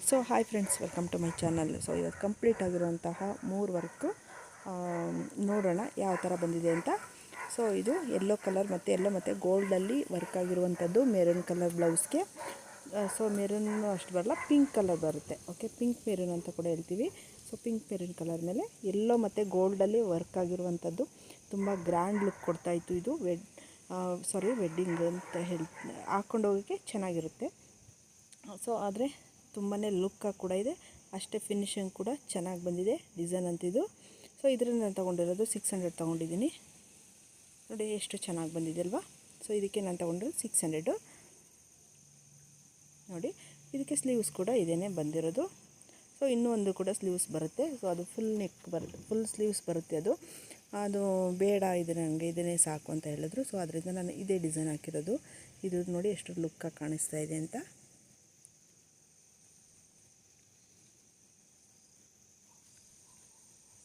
So hi friends, welcome to my channel. So ಇವತ್ತು complete ಆಗಿರುವಂತಹ 3 work ನೋಡೋಣ ಯಾವ ಥರ ಬಂದಿದೆ ಅಂತ. ಸೊ ಇದು ಯೆಲ್ಲೋ ಕಲರ್ ಮತ್ತು ಗೋಲ್ಡಲ್ಲಿ ವರ್ಕ್ ಆಗಿರುವಂಥದ್ದು ಮೆರೂನ್ ಕಲರ್ ಬ್ಲೌಸ್ಗೆ. ಸೊ ಮೆರೂನ್ ಅಷ್ಟು ಬರಲ್ಲ, ಪಿಂಕ್ ಕಲರ್ ಬರುತ್ತೆ. ಓಕೆ, ಪಿಂಕ್ ಮೆರೂನ್ ಅಂತ ಕೂಡ ಹೇಳ್ತೀವಿ. ಸೊ ಪಿಂಕ್ ಮೆರೂನ್ ಕಲರ್ ಮೇಲೆ ಯೆಲ್ಲೋ ಮತ್ತು ಗೋಲ್ಡಲ್ಲಿ ವರ್ಕ್ ಆಗಿರುವಂಥದ್ದು ತುಂಬ ಗ್ರ್ಯಾಂಡ್ ಲುಕ್ ಕೊಡ್ತಾಯಿತ್ತು. ಇದು ವೆಡ್ಡಿಂಗ್ ಅಂತ ಹಾಕ್ಕೊಂಡು ಹೋಗೋಕ್ಕೆ ಚೆನ್ನಾಗಿರುತ್ತೆ. ಸೊ ಆದರೆ ತುಂಬಾ ಲುಕ್ಕಾಗಿ ಕೂಡ ಇದೆ, ಅಷ್ಟೇ ಫಿನಿಶಿಂಗ್ ಕೂಡ ಚೆನ್ನಾಗಿ ಬಂದಿದೆ ಡಿಸೈನ್ ಅಂತಿದ್ದು. ಸೊ ಇದರಿಂದ ನಾನು ತೊಗೊಂಡಿರೋದು 600 ತೊಗೊಂಡಿದ್ದೀನಿ. ನೋಡಿ ಎಷ್ಟು ಚೆನ್ನಾಗಿ ಬಂದಿದೆ ಅಲ್ವಾ. ಸೊ ಇದಕ್ಕೆ ನಾನು ತೊಗೊಂಡಿರೋದು 600. ನೋಡಿ ಇದಕ್ಕೆ ಸ್ಲೀವ್ಸ್ ಕೂಡ ಇದೇನೆ ಬಂದಿರೋದು. ಸೊ ಇನ್ನೂ ಒಂದು ಕೂಡ ಸ್ಲೀವ್ಸ್ ಬರುತ್ತೆ. ಸೊ ಅದು ಫುಲ್ ನೆಕ್ ಬರುತ್ತೆ, ಫುಲ್ ಸ್ಲೀವ್ಸ್ ಬರುತ್ತೆ. ಅದು ಬೇಡ, ಇದು ನನಗೆ ಇದನ್ನೇ ಸಾಕು ಅಂತ ಹೇಳಿದ್ರು. ಸೊ ಅದರಿಂದ ನಾನು ಇದೇ ಡಿಸೈನ್ ಹಾಕಿರೋದು. ಇದು ನೋಡಿ ಎಷ್ಟು ಲುಕ್ಕಾಗಿ ಕಾಣಿಸ್ತಾ ಇದೆ ಅಂತ.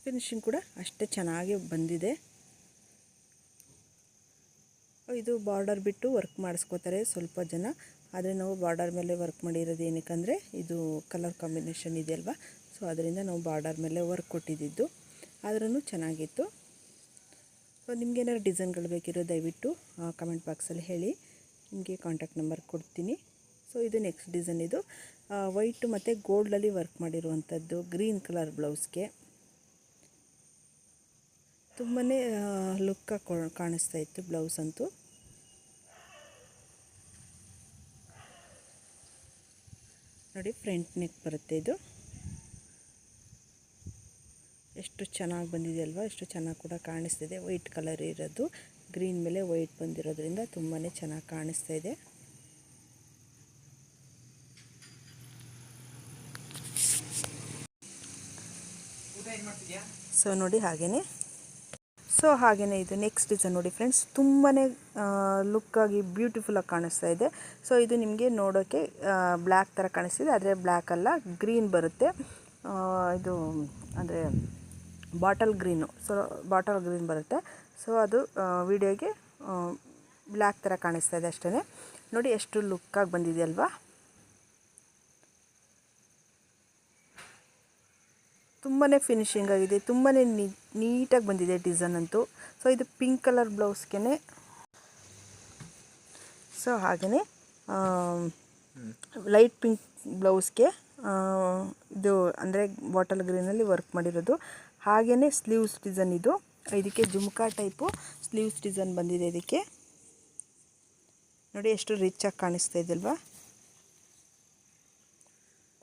ಫಿನಿಶಿಂಗ್ ಕೂಡ ಅಷ್ಟೇ ಚೆನ್ನಾಗಿ ಬಂದಿದೆ. ಇದು ಬಾರ್ಡರ್ ಬಿಟ್ಟು ವರ್ಕ್ ಮಾಡಿಸ್ಕೋತಾರೆ ಸ್ವಲ್ಪ ಜನ, ಆದರೆ ನಾವು ಬಾರ್ಡರ್ ಮೇಲೆ ವರ್ಕ್ ಮಾಡಿರೋದು ಏನಕ್ಕಂದರೆ ಇದು ಕಲರ್ ಕಾಂಬಿನೇಷನ್ ಇದೆ ಅಲ್ವಾ. ಸೊ ಅದರಿಂದ ನಾವು ಬಾರ್ಡರ್ ಮೇಲೆ ವರ್ಕ್ ಕೊಟ್ಟಿದ್ದು, ಆದ್ರೂ ಚೆನ್ನಾಗಿತ್ತು. ಸೊ ನಿಮಗೇನಾದ್ರು ಡಿಸೈನ್ಗಳು ಬೇಕಿರೋ ದಯವಿಟ್ಟು ಕಮೆಂಟ್ ಬಾಕ್ಸಲ್ಲಿ ಹೇಳಿ, ನಿಮಗೆ ಕಾಂಟ್ಯಾಕ್ಟ್ ನಂಬರ್ ಕೊಡ್ತೀನಿ. ಸೊ ಇದು ನೆಕ್ಸ್ಟ್ ಡಿಸೈನ್. ಇದು ವೈಟ್ ಮತ್ತು ಗೋಲ್ಡಲ್ಲಿ ವರ್ಕ್ ಮಾಡಿರುವಂಥದ್ದು ಗ್ರೀನ್ ಕಲರ್ ಬ್ಲೌಸ್ಗೆ. ತುಂಬಾ ಲುಕ್ಕಾಗಿ ಕಾಣಿಸ್ತಾ ಇತ್ತು ಬ್ಲೌಸ್ ಅಂತೂ. ನೋಡಿ ಫ್ರಂಟ್ ನೆಕ್ ಬರುತ್ತೆ. ಇದು ಎಷ್ಟು ಚೆನ್ನಾಗಿ ಬಂದಿದೆ ಅಲ್ವಾ, ಎಷ್ಟು ಚೆನ್ನಾಗಿ ಕೂಡ ಕಾಣಿಸ್ತಿದೆ. ವೈಟ್ ಕಲರ್ ಇರೋದು ಗ್ರೀನ್ ಮೇಲೆ ವೈಟ್ ಬಂದಿರೋದ್ರಿಂದ ತುಂಬಾ ಚೆನ್ನಾಗಿ ಕಾಣಿಸ್ತಾ ಇದೆ. ಸೊ ನೋಡಿ ಹಾಗೆಯೇ ಇದು ನೆಕ್ಸ್ಟ್ ಡಿಸೈನ್ ನೋಡಿ ಫ್ರೆಂಡ್ಸ್, ತುಂಬಾ ಲುಕ್ಕಾಗಿ ಬ್ಯೂಟಿಫುಲ್ಲಾಗಿ ಕಾಣಿಸ್ತಾ ಇದೆ. ಸೊ ಇದು ನಿಮಗೆ ನೋಡೋಕ್ಕೆ ಬ್ಲ್ಯಾಕ್ ಥರ ಕಾಣಿಸ್ತಿದೆ, ಆದರೆ ಬ್ಲ್ಯಾಕ್ ಅಲ್ಲ, ಗ್ರೀನ್ ಬರುತ್ತೆ. ಇದು ಅಂದರೆ bottle green. So bottle green ಬರುತ್ತೆ. ಸೊ ಅದು ವಿಡಿಯೋಗೆ ಬ್ಲ್ಯಾಕ್ ಥರ ಕಾಣಿಸ್ತಾ ಇದೆ ಅಷ್ಟೇ. ನೋಡಿ ಎಷ್ಟು ಲುಕ್ಕಾಗಿ ಬಂದಿದೆ ಅಲ್ವಾ. ತುಂಬಾ ಫಿನಿಶಿಂಗ್ ಆಗಿದೆ, ತುಂಬಾ ನೀಟಾಗಿ ಬಂದಿದೆ ಡಿಸೈನ್ ಅಂತೂ. ಸೊ ಇದು ಪಿಂಕ್ ಕಲರ್ ಬ್ಲೌಸ್ಗೆ. ಸೊ ಹಾಗೆಯೇ ಲೈಟ್ ಪಿಂಕ್ ಬ್ಲೌಸ್ಗೆ ಇದು ಅಂದರೆ ಬಾಟಲ್ ಗ್ರೀನಲ್ಲಿ ವರ್ಕ್ ಮಾಡಿರೋದು. ಹಾಗೆಯೇ ಸ್ಲೀವ್ಸ್ ಡಿಸೈನ್ ಇದು. ಇದಕ್ಕೆ ಜುಮ್ಕಾ ಟೈಪು ಸ್ಲೀವ್ಸ್ ಡಿಸೈನ್ ಬಂದಿದೆ. ಇದಕ್ಕೆ ನೋಡಿ ಎಷ್ಟು ರಿಚಾಗಿ ಕಾಣಿಸ್ತಾ ಇದೆಯಲ್ವಾ.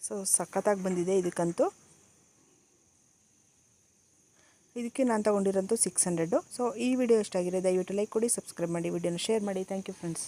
ಸೊ ಸಖತ್ತಾಗಿ ಬಂದಿದೆ ಇದಕ್ಕಂತೂ. ಇದಕ್ಕೆ ನಾನು ತೊಗೊಂಡಿರೋಂಥ 600. ಸೊ ಈ ವಿಡಿಯೋ ಇಷ್ಟ ಆಗಿದೆ ದಯವಿಟ್ಟು ಲೈಕ್ ಕೊಡಿ, ಸಬ್ಸ್ಕ್ರೈಬ್ ಮಾಡಿ, ವಿಡಿಯೋನ ಶೇರ್ ಮಾಡಿ. Thank you friends.